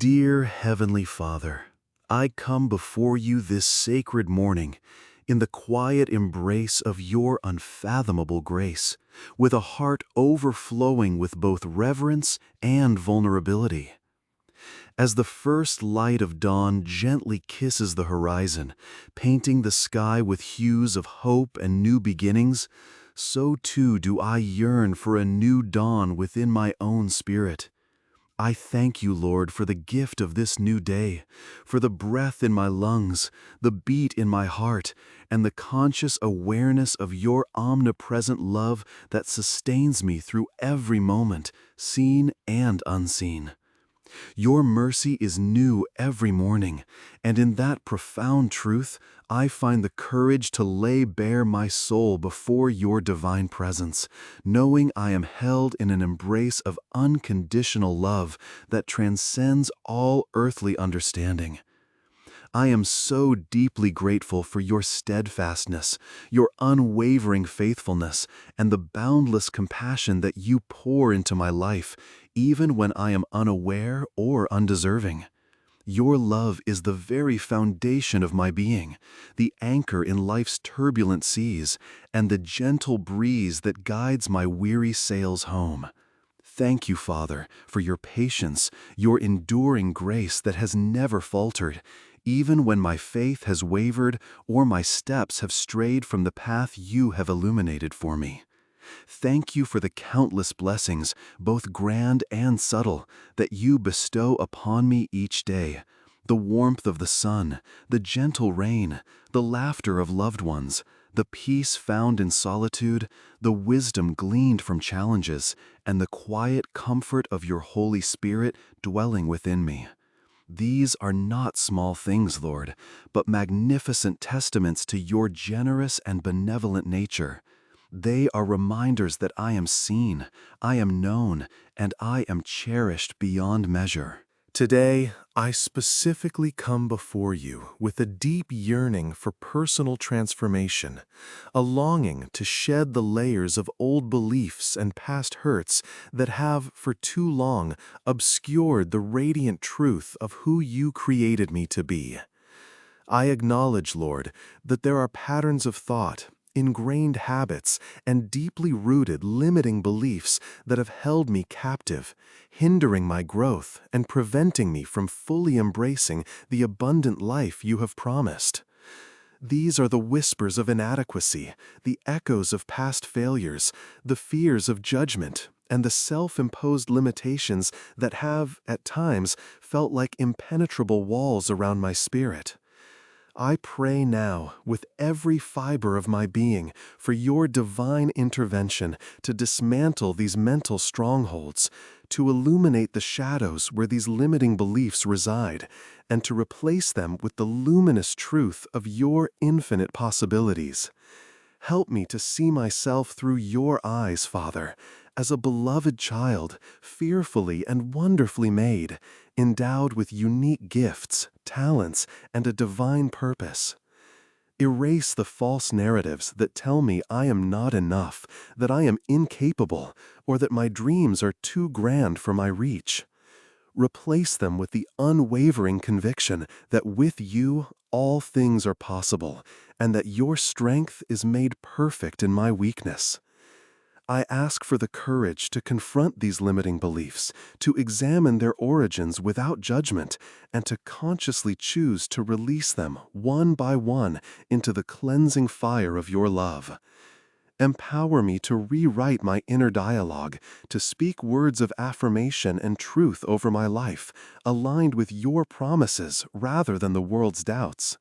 Dear Heavenly Father, I come before you this sacred morning in the quiet embrace of your unfathomable grace, with a heart overflowing with both reverence and vulnerability. As the first light of dawn gently kisses the horizon, painting the sky with hues of hope and new beginnings, so too do I yearn for a new dawn within my own spirit. I thank you, Lord, for the gift of this new day, for the breath in my lungs, the beat in my heart, and the conscious awareness of your omnipresent love that sustains me through every moment, seen and unseen. Your mercy is new every morning, and in that profound truth, I find the courage to lay bare my soul before your divine presence, knowing I am held in an embrace of unconditional love that transcends all earthly understanding. I am so deeply grateful for your steadfastness, your unwavering faithfulness, and the boundless compassion that you pour into my life, even when I am unaware or undeserving. Your love is the very foundation of my being, the anchor in life's turbulent seas, and the gentle breeze that guides my weary sails home. Thank you, Father, for your patience, your enduring grace that has never faltered, even when my faith has wavered or my steps have strayed from the path you have illuminated for me. Thank you for the countless blessings, both grand and subtle, that you bestow upon me each day. The warmth of the sun, the gentle rain, the laughter of loved ones, the peace found in solitude, the wisdom gleaned from challenges, and the quiet comfort of your Holy Spirit dwelling within me. These are not small things, Lord, but magnificent testaments to your generous and benevolent nature. They are reminders that I am seen, I am known, and I am cherished beyond measure. Today, I specifically come before you with a deep yearning for personal transformation, a longing to shed the layers of old beliefs and past hurts that have, for too long, obscured the radiant truth of who you created me to be. I acknowledge, Lord, that there are patterns of thought, ingrained habits, and deeply rooted limiting beliefs that have held me captive, hindering my growth and preventing me from fully embracing the abundant life you have promised. These are the whispers of inadequacy, the echoes of past failures, the fears of judgment, and the self-imposed limitations that have, at times, felt like impenetrable walls around my spirit. I pray now, with every fiber of my being, for your divine intervention to dismantle these mental strongholds, to illuminate the shadows where these limiting beliefs reside, and to replace them with the luminous truth of your infinite possibilities. Help me to see myself through your eyes, Father, as a beloved child, fearfully and wonderfully made, endowed with unique gifts, talents, and a divine purpose. Erase the false narratives that tell me I am not enough, that I am incapable, or that my dreams are too grand for my reach. Replace them with the unwavering conviction that with you all things are possible, and that your strength is made perfect in my weakness. I ask for the courage to confront these limiting beliefs, to examine their origins without judgment, and to consciously choose to release them one by one into the cleansing fire of your love. Empower me to rewrite my inner dialogue, to speak words of affirmation and truth over my life, aligned with your promises rather than the world's doubts.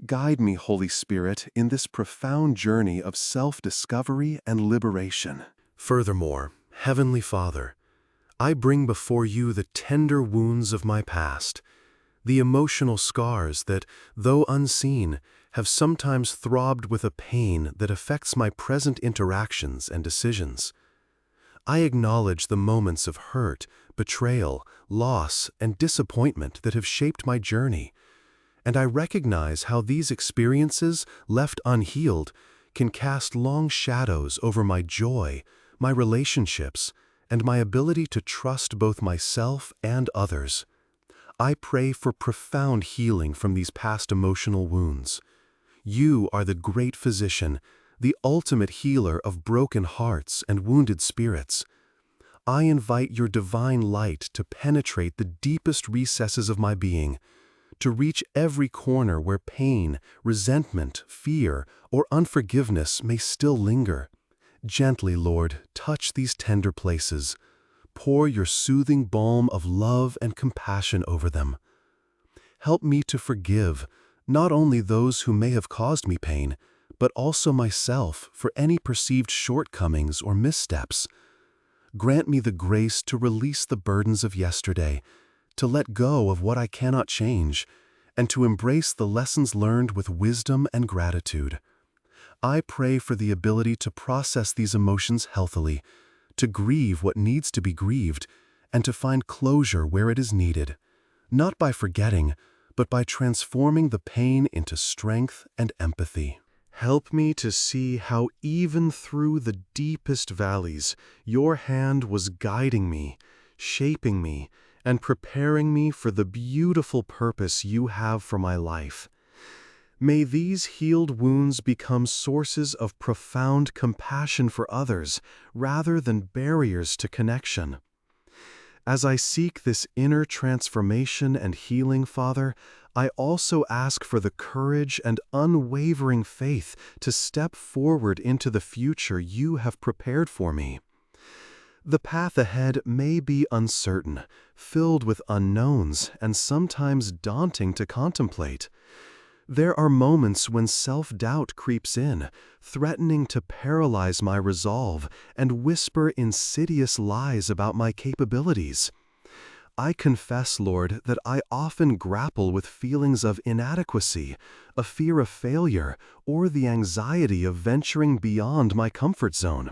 Guide me, Holy Spirit, in this profound journey of self-discovery and liberation. Furthermore, Heavenly Father, I bring before you the tender wounds of my past, the emotional scars that, though unseen, have sometimes throbbed with a pain that affects my present interactions and decisions. I acknowledge the moments of hurt, betrayal, loss, and disappointment that have shaped my journey, and I recognize how these experiences, left unhealed, can cast long shadows over my joy, my relationships, and my ability to trust both myself and others. I pray for profound healing from these past emotional wounds. You are the great physician, the ultimate healer of broken hearts and wounded spirits. I invite your divine light to penetrate the deepest recesses of my being, to reach every corner where pain, resentment, fear, or unforgiveness may still linger. Gently, Lord, touch these tender places. Pour your soothing balm of love and compassion over them. Help me to forgive, not only those who may have caused me pain, but also myself for any perceived shortcomings or missteps. Grant me the grace to release the burdens of yesterday, to let go of what I cannot change, and to embrace the lessons learned with wisdom and gratitude. I pray for the ability to process these emotions healthily, to grieve what needs to be grieved, and to find closure where it is needed, not by forgetting, but by transforming the pain into strength and empathy. Help me to see how even through the deepest valleys, your hand was guiding me, shaping me, and preparing me for the beautiful purpose you have for my life. May these healed wounds become sources of profound compassion for others rather than barriers to connection. As I seek this inner transformation and healing, Father, I also ask for the courage and unwavering faith to step forward into the future you have prepared for me. The path ahead may be uncertain, filled with unknowns, and sometimes daunting to contemplate. There are moments when self-doubt creeps in, threatening to paralyze my resolve and whisper insidious lies about my capabilities. I confess, Lord, that I often grapple with feelings of inadequacy, a fear of failure, or the anxiety of venturing beyond my comfort zone.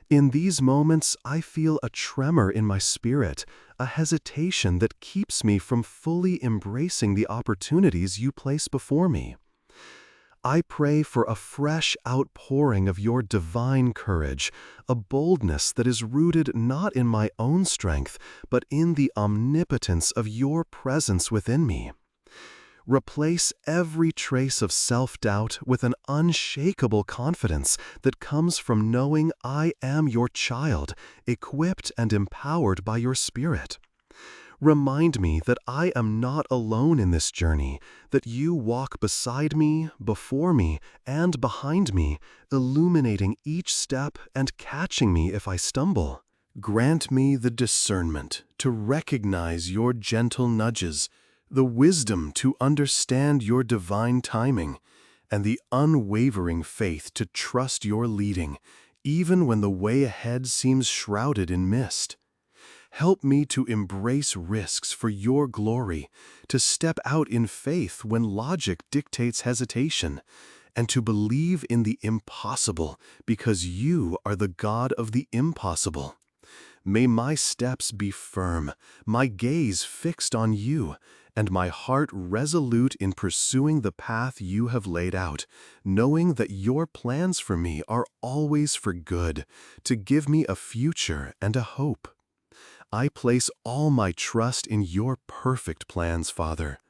In these moments, I feel a tremor in my spirit, a hesitation that keeps me from fully embracing the opportunities you place before me. I pray for a fresh outpouring of your divine courage, a boldness that is rooted not in my own strength, but in the omnipotence of your presence within me. Replace every trace of self-doubt with an unshakable confidence that comes from knowing I am your child, equipped and empowered by your Spirit. Remind me that I am not alone in this journey, that you walk beside me, before me, and behind me, illuminating each step and catching me if I stumble. Grant me the discernment to recognize your gentle nudges, the wisdom to understand your divine timing, and the unwavering faith to trust your leading, even when the way ahead seems shrouded in mist. Help me to embrace risks for your glory, to step out in faith when logic dictates hesitation, and to believe in the impossible because you are the God of the impossible. May my steps be firm, my gaze fixed on you, and my heart resolute in pursuing the path you have laid out, knowing that your plans for me are always for good, to give me a future and a hope. I place all my trust in your perfect plans, Father.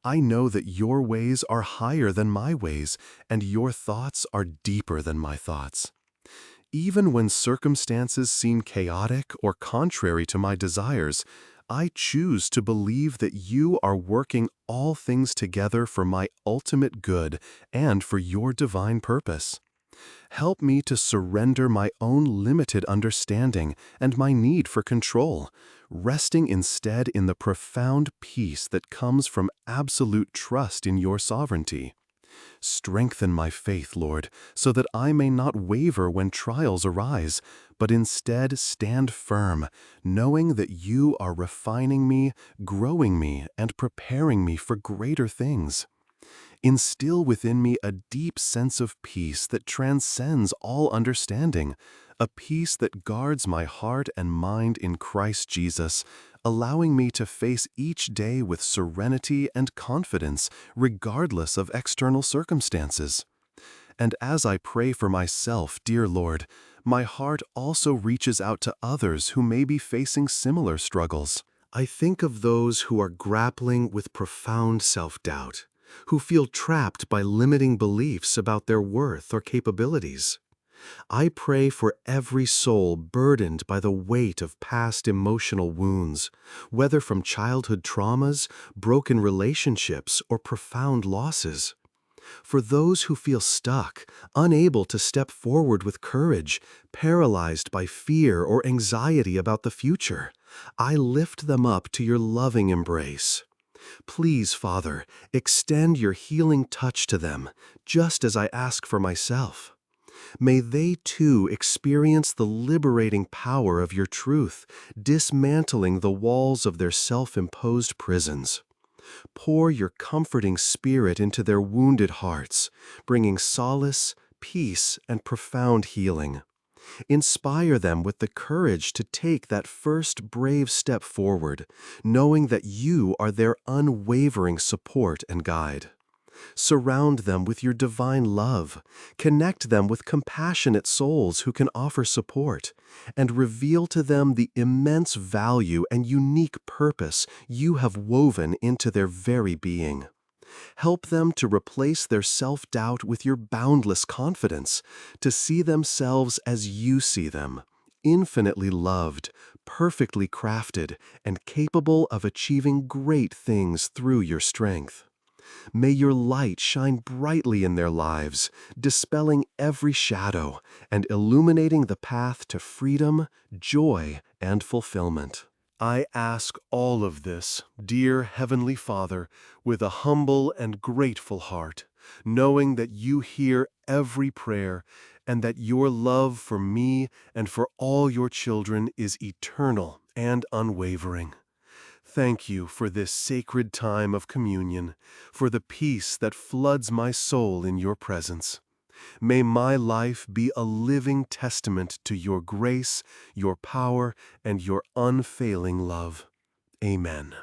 I know that your ways are higher than my ways, and your thoughts are deeper than my thoughts. Even when circumstances seem chaotic or contrary to my desires, I choose to believe that you are working all things together for my ultimate good and for your divine purpose. Help me to surrender my own limited understanding and my need for control, resting instead in the profound peace that comes from absolute trust in your sovereignty. Strengthen my faith, Lord, so that I may not waver when trials arise, but instead stand firm, knowing that you are refining me, growing me, and preparing me for greater things. Instill within me a deep sense of peace that transcends all understanding, a peace that guards my heart and mind in Christ Jesus, allowing me to face each day with serenity and confidence, regardless of external circumstances. And as I pray for myself, dear Lord, my heart also reaches out to others who may be facing similar struggles. I think of those who are grappling with profound self-doubt, who feel trapped by limiting beliefs about their worth or capabilities. I pray for every soul burdened by the weight of past emotional wounds, whether from childhood traumas, broken relationships, or profound losses. For those who feel stuck, unable to step forward with courage, paralyzed by fear or anxiety about the future, I lift them up to your loving embrace. Please, Father, extend your healing touch to them, just as I ask for myself. May they too experience the liberating power of your truth, dismantling the walls of their self-imposed prisons. Pour your comforting spirit into their wounded hearts, bringing solace, peace, and profound healing. Inspire them with the courage to take that first brave step forward, knowing that you are their unwavering support and guide. Surround them with your divine love, connect them with compassionate souls who can offer support, and reveal to them the immense value and unique purpose you have woven into their very being. Help them to replace their self-doubt with your boundless confidence, to see themselves as you see them, infinitely loved, perfectly crafted, and capable of achieving great things through your strength. May your light shine brightly in their lives, dispelling every shadow and illuminating the path to freedom, joy, and fulfillment. I ask all of this, dear Heavenly Father, with a humble and grateful heart, knowing that you hear every prayer and that your love for me and for all your children is eternal and unwavering. Thank you for this sacred time of communion, for the peace that floods my soul in your presence. May my life be a living testament to your grace, your power, and your unfailing love. Amen.